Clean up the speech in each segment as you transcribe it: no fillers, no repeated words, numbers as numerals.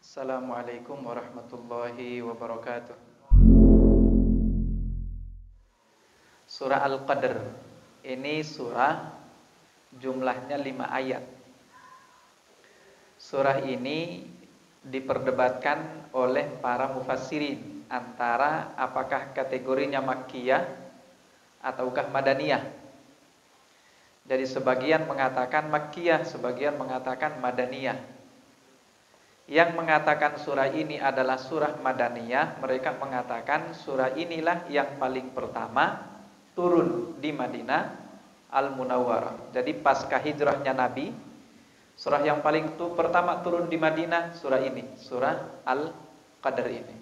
Assalamualaikum warahmatullahi wabarakatuh. Surah Al-Qadr. Ini surah jumlahnya 5 ayat. Surah ini diperdebatkan oleh para mufassirin antara apakah kategorinya Makkiyah ataukah Madaniyah. Jadi sebagian mengatakan Makkiyah, sebagian mengatakan Madaniyah. Yang mengatakan surah ini adalah surah Madaniyah, mereka mengatakan surah inilah yang paling pertama turun di Madinah Al-Munawwarah. Jadi pasca hijrahnya Nabi, surah yang paling pertama turun di Madinah surah ini, surah Al-Qadr ini.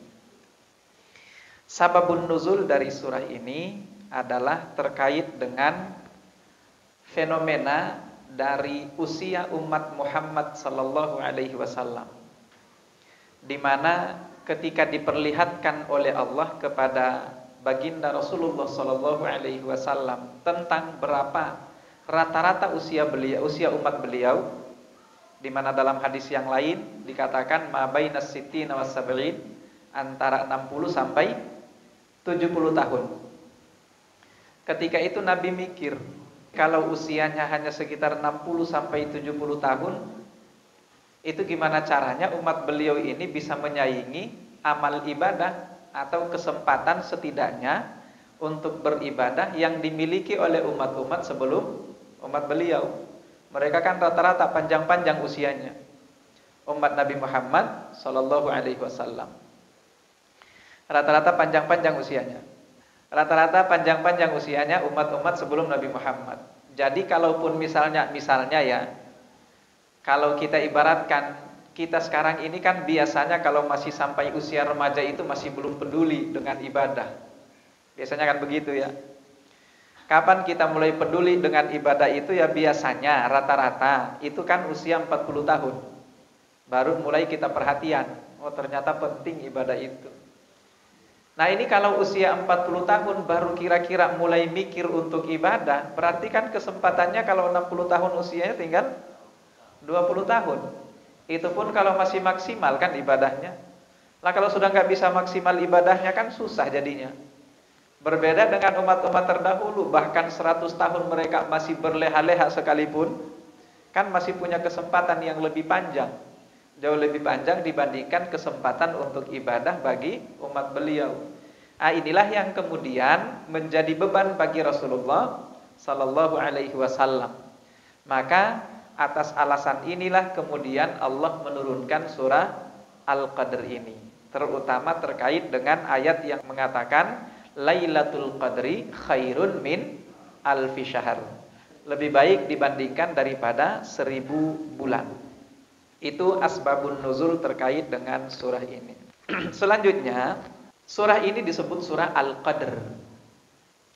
Sababun nuzul dari surah ini adalah terkait dengan fenomena dari usia umat Muhammad sallallahu alaihi wasallam, di mana ketika diperlihatkan oleh Allah kepada baginda Rasulullah sallallahu alaihi wasallam tentang berapa rata-rata usia beliau, usia umat beliau, di mana dalam hadis yang lain dikatakan ma bainas sittina was sab'in, antara 60 sampai 70 tahun. Ketika itu Nabi mikir, kalau usianya hanya sekitar 60 sampai 70 tahun, itu gimana caranya umat beliau ini bisa menyaingi amal ibadah atau kesempatan setidaknya untuk beribadah yang dimiliki oleh umat-umat sebelum umat beliau. Mereka kan rata-rata panjang-panjang usianya, umat Nabi Muhammad sallallahu alaihi wasallam. Rata-rata panjang-panjang usianya. Rata-rata panjang-panjang usianya umat-umat sebelum Nabi Muhammad. Jadi kalaupun misalnya ya, kalau kita ibaratkan, kita sekarang ini kan biasanya kalau masih sampai usia remaja itu masih belum peduli dengan ibadah. Biasanya kan begitu ya. Kapan kita mulai peduli dengan ibadah itu ya, biasanya rata-rata itu kan usia 40 tahun. Baru mulai kita perhatian, oh ternyata penting ibadah itu. Nah ini kalau usia 40 tahun baru kira-kira mulai mikir untuk ibadah, berarti kan kesempatannya kalau 60 tahun usianya tinggal 20 tahun. Itu pun kalau masih maksimal kan ibadahnya. Lah kalau sudah nggak bisa maksimal ibadahnya kan susah jadinya. Berbeda dengan umat-umat terdahulu, bahkan 100 tahun mereka masih berleha-leha sekalipun, kan masih punya kesempatan yang lebih panjang, jauh lebih panjang dibandingkan kesempatan untuk ibadah bagi umat beliau. Nah, inilah yang kemudian menjadi beban bagi Rasulullah sallallahu alaihi wasallam. Maka atas alasan inilah kemudian Allah menurunkan surah Al-Qadr ini, terutama terkait dengan ayat yang mengatakan Lailatul Qadri khairun min alfi syahr. Lebih baik dibandingkan daripada 1000 bulan. Itu asbabun nuzul terkait dengan surah ini. Selanjutnya, surah ini disebut surah Al-Qadr.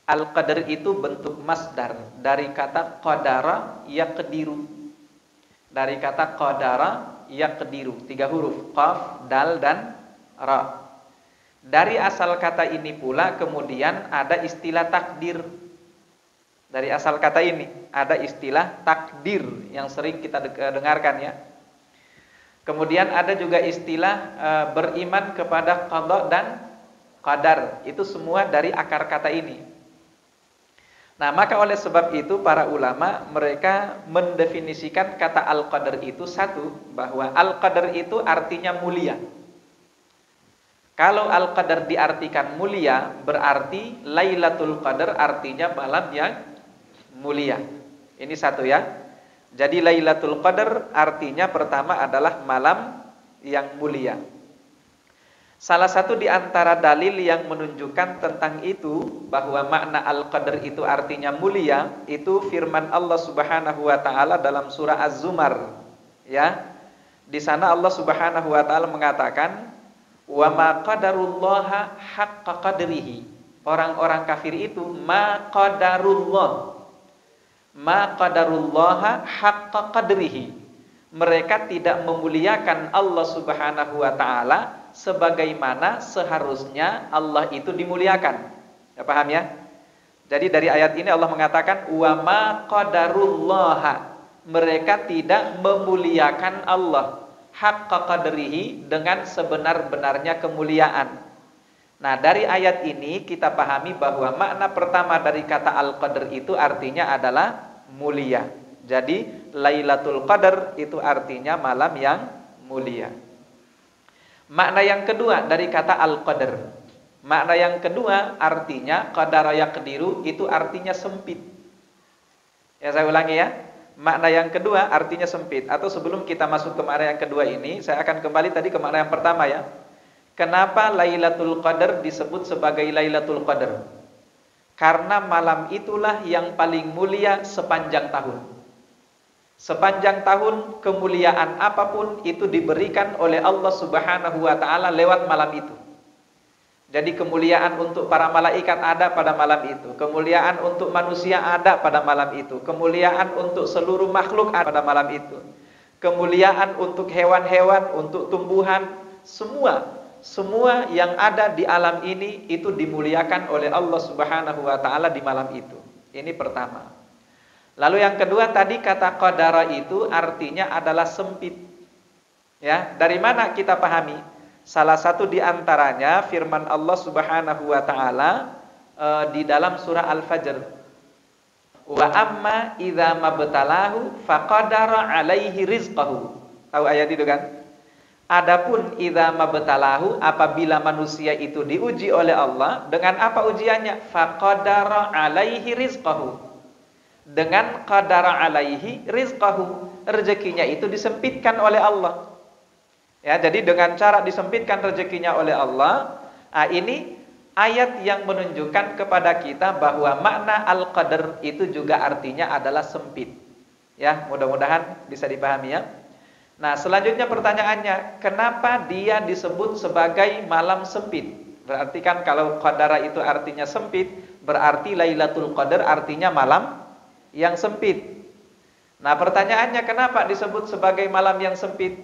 Al-Qadr itu bentuk masdar dari kata qadara yaqdiru. Dari kata qadara yaqdiru, 3 huruf, qaf, dal dan ra. Dari asal kata ini pula kemudian ada istilah takdir. Dari asal kata ini ada istilah takdir yang sering kita dengarkan ya. Kemudian ada juga istilah beriman kepada qada dan qadar. Itu semua dari akar kata ini. Nah, maka oleh sebab itu para ulama mereka mendefinisikan kata Al-Qadr itu satu, bahwa Al-Qadr itu artinya mulia. Kalau Al-Qadr diartikan mulia, berarti Lailatul Qadar artinya malam yang mulia. Ini satu ya. Jadi Lailatul Qadar artinya pertama adalah malam yang mulia. Salah satu di antara dalil yang menunjukkan tentang itu, bahwa makna Al-Qadr itu artinya mulia, itu firman Allah Subhanahu wa taala dalam surah Az-Zumar. Ya. Di sana Allah Subhanahu wa taala mengatakan, wa ma qadarullaha haqqa qadrihi. Orang-orang kafir itu ma qadarullaha haqqa qadrihi. Mereka tidak memuliakan Allah Subhanahu wa taala sebagaimana seharusnya Allah itu dimuliakan. Ya, paham ya? Jadi dari ayat ini Allah mengatakan wa ma qadarullaha. mereka tidak memuliakan Allah haqqa qadrihi, dengan sebenar-benarnya kemuliaan. Nah, dari ayat ini kita pahami bahwa makna pertama dari kata al-qadr itu artinya adalah mulia. Jadi Lailatul Qadar itu artinya malam yang mulia. Makna yang kedua dari kata al-qadr, makna yang kedua artinya qadara yaqdiru, itu artinya sempit. Ya, saya ulangi ya. Makna yang kedua artinya sempit. Atau sebelum kita masuk ke makna yang kedua ini, saya akan kembali tadi ke makna yang pertama ya. Kenapa Lailatul Qadar disebut sebagai Lailatul Qadar? Karena malam itulah yang paling mulia sepanjang tahun. Sepanjang tahun kemuliaan apapun itu diberikan oleh Allah Subhanahu wa taala lewat malam itu. Jadi kemuliaan untuk para malaikat ada pada malam itu, kemuliaan untuk manusia ada pada malam itu, kemuliaan untuk seluruh makhluk ada pada malam itu, kemuliaan untuk hewan-hewan, untuk tumbuhan, semua yang ada di alam ini itu dimuliakan oleh Allah Subhanahu wa taala di malam itu. Ini pertama. Lalu yang kedua tadi kata qadara itu artinya adalah sempit. Ya, dari mana kita pahami? Salah satu di antaranya firman Allah Subhanahu wa taala di dalam surah Al-Fajr. Wa amma idza mabtalahu faqadara alaihi rizqahu. Tahu ayat itu kan? Adapun idza mabtalahu, apabila manusia itu diuji oleh Allah, dengan apa ujiannya? Faqadara alaihi rizqahu. Dengan qadara alaihi rizqahu, rezekinya itu disempitkan oleh Allah. Ya, jadi dengan cara disempitkan rezekinya oleh Allah, ini ayat yang menunjukkan kepada kita bahwa makna al-qadar itu juga artinya adalah sempit. Ya, mudah-mudahan bisa dipahami ya. Nah, selanjutnya pertanyaannya, kenapa dia disebut sebagai malam sempit? Berarti kan kalau qadara itu artinya sempit, berarti Lailatul Qadar artinya malam yang sempit. Nah, pertanyaannya kenapa disebut sebagai malam yang sempit?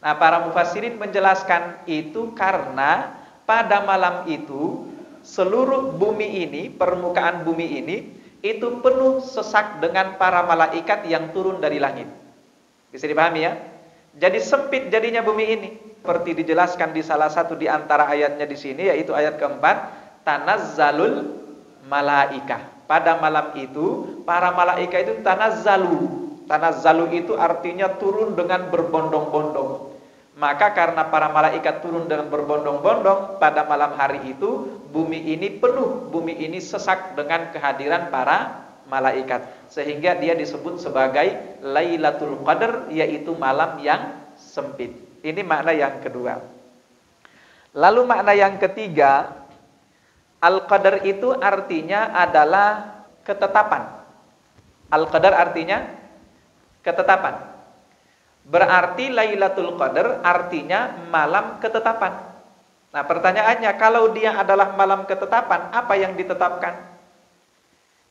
Nah, para mufassirin menjelaskan itu karena pada malam itu seluruh bumi ini, permukaan bumi ini itu penuh sesak dengan para malaikat yang turun dari langit. Bisa dipahami ya? Jadi sempit jadinya bumi ini. Seperti dijelaskan di salah satu di antara ayatnya di sini, yaitu ayat keempat, tanazzalul malaikah. Pada malam itu para malaikat itu tanazzalu. Tanazzalu itu artinya turun dengan berbondong-bondong. Maka karena para malaikat turun dengan berbondong-bondong, pada malam hari itu bumi ini penuh, bumi ini sesak dengan kehadiran para malaikat, sehingga dia disebut sebagai Lailatul Qadar, yaitu malam yang sempit. Ini makna yang kedua. Lalu makna yang ketiga, Al-Qadar itu artinya adalah ketetapan. Al-Qadar artinya ketetapan. Berarti Lailatul Qadar artinya malam ketetapan. Nah, pertanyaannya, kalau dia adalah malam ketetapan, apa yang ditetapkan?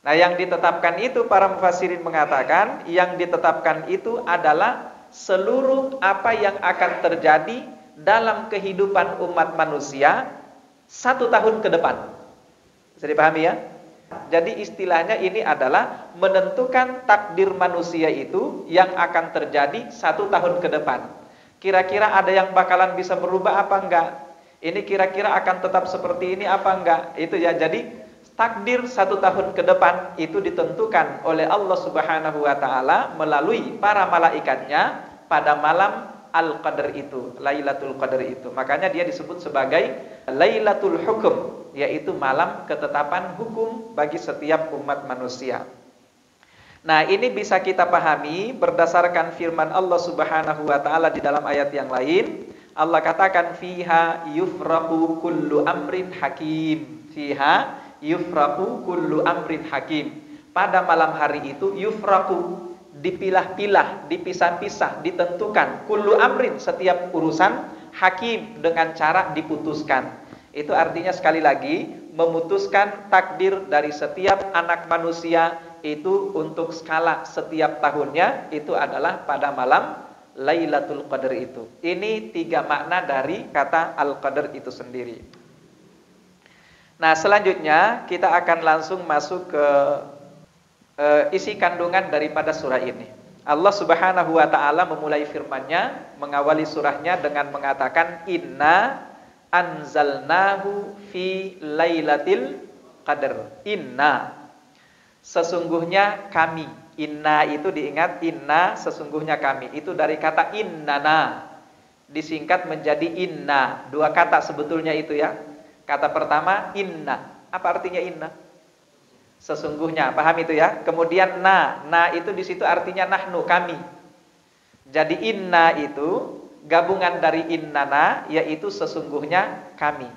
Nah, yang ditetapkan itu para mufassirin mengatakan, yang ditetapkan itu adalah seluruh apa yang akan terjadi dalam kehidupan umat manusia 1 tahun ke depan. Bisa dipahami ya? Jadi istilahnya ini adalah menentukan takdir manusia itu yang akan terjadi 1 tahun ke depan. Kira-kira ada yang bakalan bisa berubah apa enggak? Ini kira-kira akan tetap seperti ini apa enggak? Itu ya, jadi takdir 1 tahun ke depan itu ditentukan oleh Allah Subhanahu wa taala melalui para malaikatnya pada malam Al-Qadar itu, Lailatul Qadar itu. Makanya dia disebut sebagai Lailatul Hukum, yaitu malam ketetapan hukum bagi setiap umat manusia. Nah, ini bisa kita pahami berdasarkan firman Allah Subhanahu wa taala di dalam ayat yang lain. Allah katakan fiha yufraqu kullu amrin hakim. Fiha yufraqu kullu amrin hakim. Pada malam hari itu yufraqu, dipilah-pilah, dipisah-pisah, ditentukan kullu amrin, setiap urusan, hakim, dengan cara diputuskan. Itu artinya sekali lagi memutuskan takdir dari setiap anak manusia itu untuk skala setiap tahunnya, itu adalah pada malam Lailatul Qadar itu. Ini 3 makna dari kata Al-Qadar itu sendiri. Nah, selanjutnya kita akan langsung masuk ke isi kandungan daripada surah ini. Allah Subhanahu wa taala memulai firman-Nya, mengawali surahnya dengan mengatakan inna anzalnahu fi lailatul qadar. Inna, sesungguhnya kami. Inna itu diingat, inna sesungguhnya kami. Itu dari kata innana, disingkat menjadi inna. Dua kata sebetulnya itu ya. Kata pertama inna. Apa artinya inna? Sesungguhnya, paham itu ya. Kemudian na itu di situ artinya nahnu, kami. Jadi inna itu gabungan dari innana, yaitu sesungguhnya kami.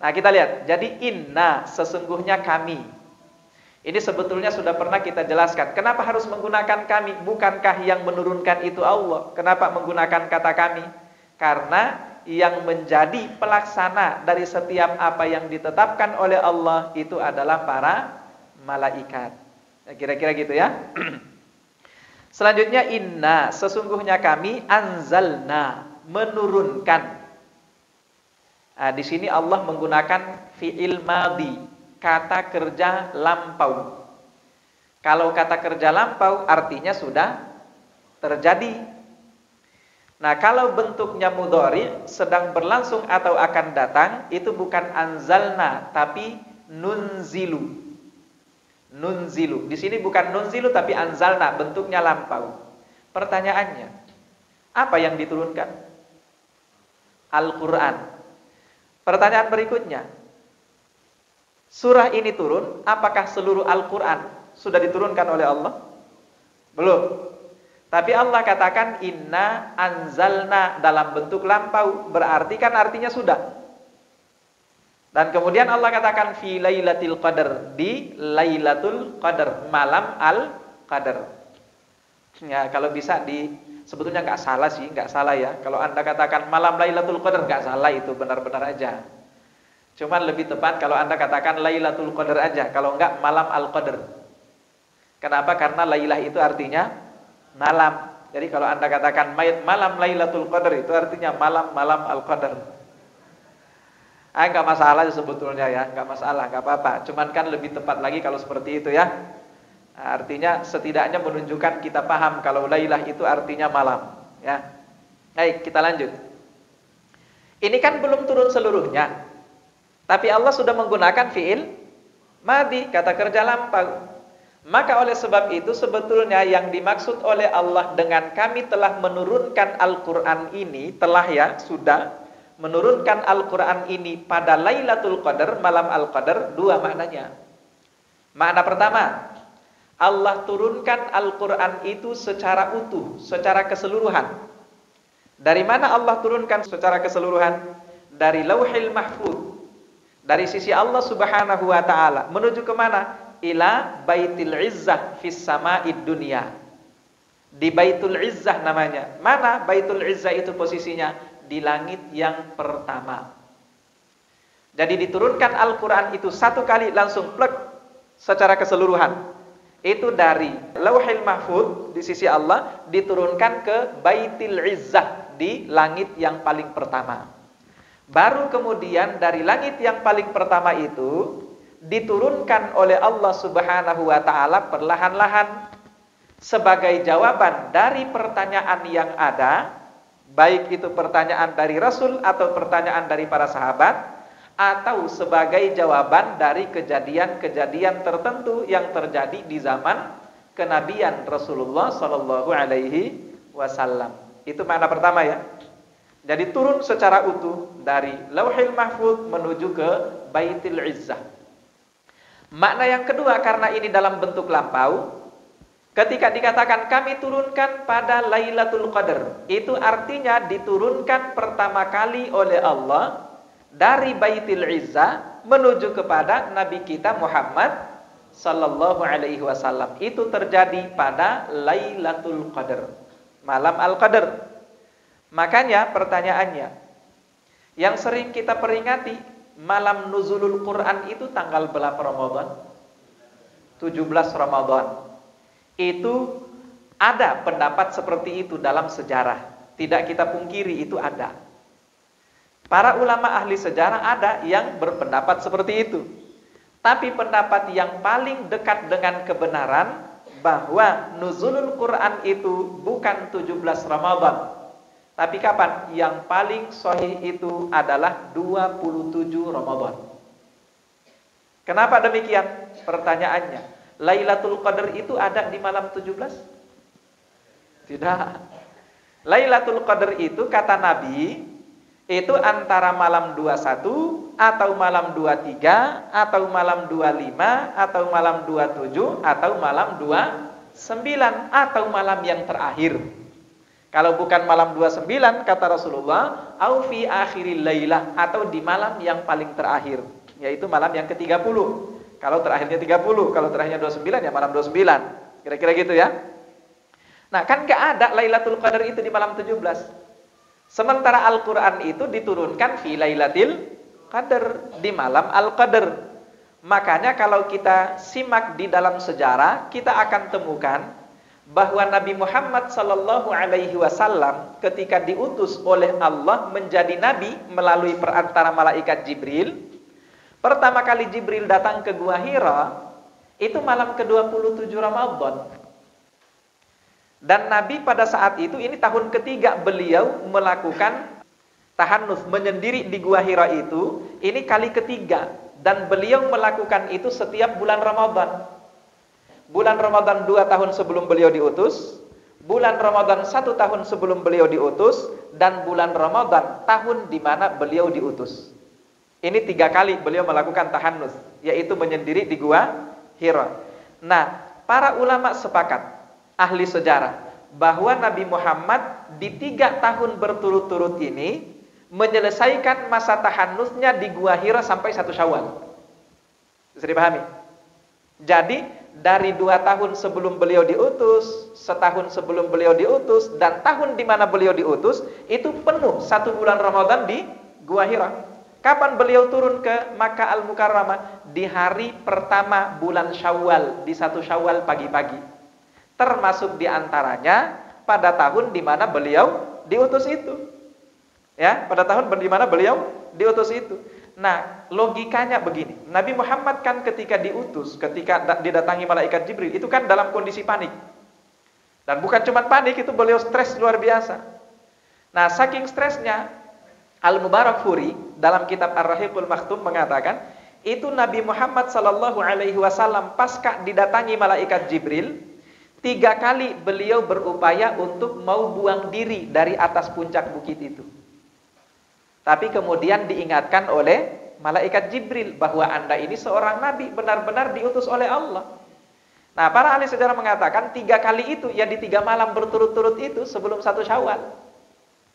Nah kita lihat, jadi inna sesungguhnya kami. Ini sebetulnya sudah pernah kita jelaskan. Kenapa harus menggunakan kami? Bukankah yang menurunkan itu Allah? Kenapa menggunakan kata kami? Karena yang menjadi pelaksana dari setiap apa yang ditetapkan oleh Allah itu adalah para malaikat. Kira-kira gitu ya. Selanjutnya inna, sesungguhnya kami anzalna, menurunkan. Nah, di sini Allah menggunakan fi'il madhi, kata kerja lampau. Kalau kata kerja lampau artinya sudah terjadi. Nah, kalau bentuknya mudhari, sedang berlangsung atau akan datang, itu bukan anzalna tapi nunzilu. Nunzilu. Di sini bukan nunzilu tapi anzalna, bentuknya lampau. Pertanyaannya, apa yang diturunkan? Al-Qur'an. Pertanyaan berikutnya, surah ini turun, apakah seluruh Al-Qur'an sudah diturunkan oleh Allah? Belum. Tapi Allah katakan inna anzalna dalam bentuk lampau, berarti kan artinya sudah. Dan kemudian Allah katakan fi lailatul qadar, di lailatul qadar, malam al-qadar. Ya, kalau bisa sebetulnya nggak salah sih, nggak salah ya. Kalau Anda katakan malam lailatul qadar nggak salah, itu benar-benar aja. Cuman lebih tepat kalau Anda katakan lailatul qadar aja, kalau enggak malam al-qadar. Kenapa? Karena lailah itu artinya malam. Jadi kalau Anda katakan malam lailatul qadar, itu artinya malam al-qadar. Enggak masalah sebetulnya ya, enggak masalah, enggak apa-apa. Cuman kan lebih tepat lagi kalau seperti itu ya. Nah, artinya setidaknya menunjukkan kita paham kalau lailah itu artinya malam, ya. Baik, kita lanjut. Ini kan belum turun seluruhnya. Tapi Allah sudah menggunakan fi'il madhi, kata kerja lampau. Maka oleh sebab itu sebetulnya yang dimaksud oleh Allah dengan kami telah menurunkan Al-Qur'an ini, telah ya, sudah menurunkan Al-Quran ini pada Lailatul Qadar, malam Al-Qadar, dua maknanya. Makna pertama, Allah turunkan Al-Quran itu secara utuh, secara keseluruhan. Dari mana Allah turunkan secara keseluruhan? Dari Lauhil Mahfuz. Dari sisi Allah Subhanahu wa ta'ala. Menuju ke mana? Ila Baitul Izzah fis sama'id dunya. Di Baitul Izzah namanya. Mana Baitul Izzah itu posisinya? Di langit yang pertama. Jadi diturunkan Al-Quran itu satu kali langsung plek secara keseluruhan. Itu dari Lauhil Mahfuz di sisi Allah diturunkan ke Baitul Izzah di langit yang paling pertama. Baru kemudian dari langit yang paling pertama itu diturunkan oleh Allah Subhanahu wa ta'ala perlahan-lahan sebagai jawaban dari pertanyaan yang ada, baik itu pertanyaan dari Rasul atau pertanyaan dari para sahabat, atau sebagai jawaban dari kejadian-kejadian tertentu yang terjadi di zaman kenabian Rasulullah Sallallahu Alaihi Wasallam. Itu makna pertama ya. Jadi turun secara utuh dari Lauhil Mahfuz menuju ke Baitul Izzah. Makna yang kedua, karena ini dalam bentuk lampau, ketika dikatakan kami turunkan pada Lailatul Qadar, itu artinya diturunkan pertama kali oleh Allah dari Baitul Izzah menuju kepada Nabi kita Muhammad Sallallahu Alaihi Wasallam. Itu terjadi pada Lailatul Qadar, malam Al-Qadar. Makanya pertanyaannya, yang sering kita peringati, malam nuzulul Quran itu tanggal berapa Ramadan? 17 Ramadan. Itu ada pendapat seperti itu dalam sejarah. Tidak kita pungkiri, itu ada. Para ulama ahli sejarah ada yang berpendapat seperti itu. Tapi pendapat yang paling dekat dengan kebenaran bahwa nuzulul Quran itu bukan 17 Ramadan. Tapi kapan? Yang paling sahih itu adalah 27 Ramadan. Kenapa demikian? Pertanyaannya, Lailatul Qadar itu ada di malam 17? Tidak. Lailatul Qadar itu kata Nabi, itu antara malam 21 atau malam 23 atau malam 25 atau malam 27 atau malam 29 atau malam yang terakhir. Kalau bukan malam 29 kata Rasulullah, au fi akhiril lailah, atau di malam yang paling terakhir, yaitu malam yang ke-30. Kalau terakhirnya 30, kalau terakhirnya 29 ya malam 29. Kira-kira gitu ya. Nah, kan enggak ada Lailatul Qadar itu di malam 17. Sementara Al-Qur'an itu diturunkan fi Lailatul Qadar, di malam Al-Qadar. Makanya kalau kita simak di dalam sejarah, kita akan temukan bahwa Nabi Muhammad sallallahu alaihi wasallam ketika diutus oleh Allah menjadi nabi melalui perantara malaikat Jibril, pertama kali Jibril datang ke Gua Hira itu malam ke-27 Ramadan. Dan Nabi pada saat itu, ini tahun ketiga beliau melakukan tahannus, menyendiri di Gua Hira itu, ini kali ketiga, dan beliau melakukan itu setiap bulan Ramadan. Bulan Ramadan 2 tahun sebelum beliau diutus, bulan Ramadan 1 tahun sebelum beliau diutus, dan bulan Ramadan tahun di mana beliau diutus. Ini 3 kali beliau melakukan tahannus, yaitu menyendiri di Gua Hira. Nah, para ulama sepakat, ahli sejarah, bahwa Nabi Muhammad di 3 tahun berturut-turut ini menyelesaikan masa tahannusnya di Gua Hira sampai 1 Syawal. Bisa dipahami? Jadi dari 2 tahun sebelum beliau diutus, setahun sebelum beliau diutus, dan tahun di mana beliau diutus, itu penuh 1 bulan Ramadan di Gua Hira. Kapan beliau turun ke Makkah Al-Mukarramah? Di hari pertama bulan Syawal, di 1 Syawal pagi-pagi. Termasuk diantaranya pada tahun di mana beliau diutus itu. Ya, pada tahun di mana beliau diutus itu. Nah, logikanya begini. Nabi Muhammad kan ketika diutus, ketika didatangi malaikat Jibril, itu kan dalam kondisi panik. Dan bukan cuma panik, itu beliau stres luar biasa. Nah, saking stresnya, Al-Mubarakfuri dalam kitab Ar-Rahiqul Maktum mengatakan, itu Nabi Muhammad sallallahu alaihi wasallam pasca didatangi malaikat Jibril, 3 kali beliau berupaya untuk mau buang diri dari atas puncak bukit itu. Tapi kemudian diingatkan oleh malaikat Jibril bahwa Anda ini seorang nabi, benar-benar diutus oleh Allah. Nah, para ahli sejarah mengatakan 3 kali itu, ya di 3 malam berturut-turut itu sebelum 1 Syawal.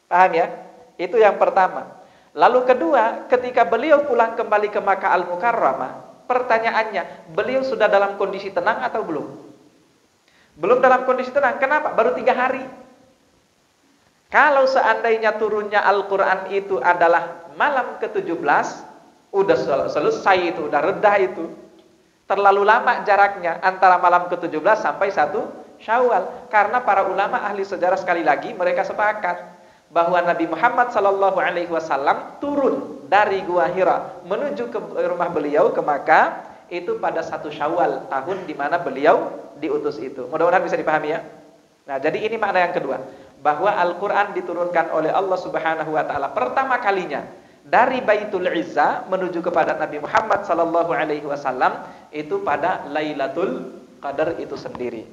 Paham ya? Itu yang pertama. Lalu kedua, ketika beliau pulang kembali ke Makkah Al-Mukarramah, pertanyaannya, beliau sudah dalam kondisi tenang atau belum? Belum dalam kondisi tenang. Kenapa? Baru 3 hari. Kalau seandainya turunnya Al-Quran itu adalah malam ke-17, udah selesai itu, udah reda itu. Terlalu lama jaraknya antara malam ke-17 sampai 1 Syawal. Karena para ulama ahli sejarah sekali lagi mereka sepakat bahwa Nabi Muhammad SAW turun dari Gua Hira menuju ke rumah beliau ke Makkah itu pada 1 Syawal tahun di mana beliau diutus itu. Mudah-mudahan bisa dipahami ya. Nah, jadi ini makna yang kedua, bahwa Al-Qur'an diturunkan oleh Allah Subhanahu wa taala pertama kalinya dari Baitul Izzah menuju kepada Nabi Muhammad sallallahu alaihi wasallam itu pada Lailatul Qadar itu sendiri.